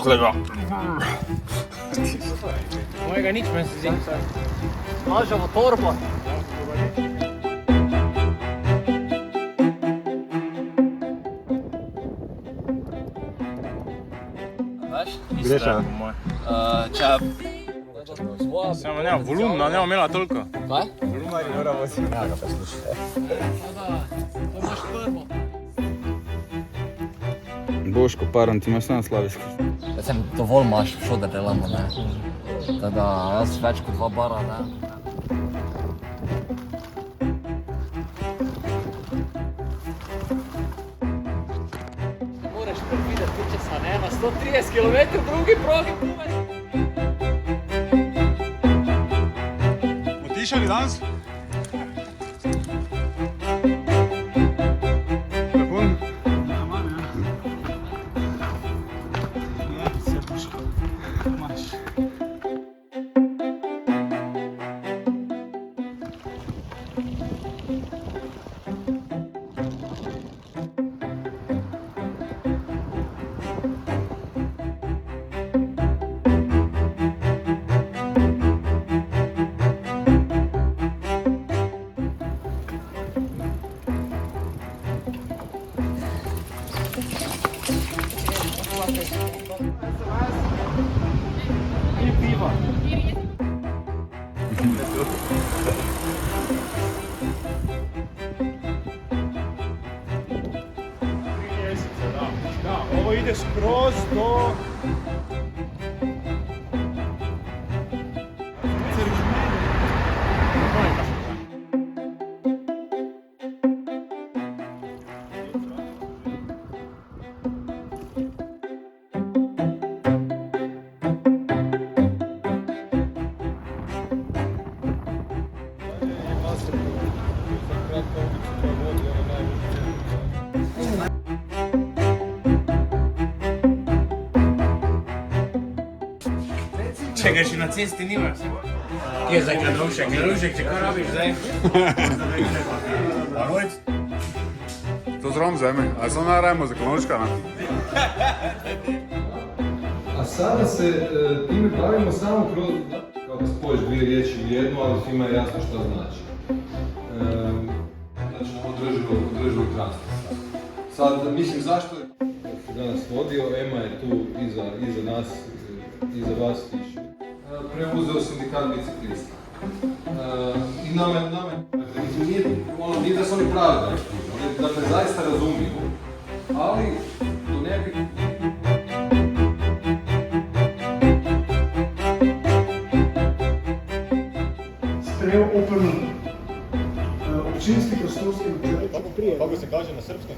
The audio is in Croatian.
kolega. Mojega nič me se zdi. Mažemo torbo. Greša. Ča... Samo nema volumna, nema imela toliko. Kaj? Volumari moramo si. Ja ga poslušaj. To imaš prvo. Boško, param ti imaš sam slaviški. Jaz sem dovolj imaš, šo da delamo, ne. Teda, jaz več kot 2 bara, ne. Moraš predvideti, če sa ne na 130 km drugi progi kume. Otišali danes? I piva. Da, ovo ide skroz do... Če ga še na cesti nimaš. Kje je zdaj Klenovšek? Klenovšek, če kaj rabiš zdaj? Parojc? To zrom zeme, a samo narajmo za Klenovška, ne? A sada se time bavimo samo kroz, kao da spojiš 2 riječi u jednu, ali svima je jasno šta znači. Znači održivog transporta. Sad, mislim, zašto je danas vodio, Ema je tu iza nas, iza vas tiše. Preuzeo sindikat biciklista. I nama nije da su oni pravi da ih da me zaista razumiju, ali to ne bi... Sprejel operno občinski prostorski načrt. Kako se kaže na srpskem?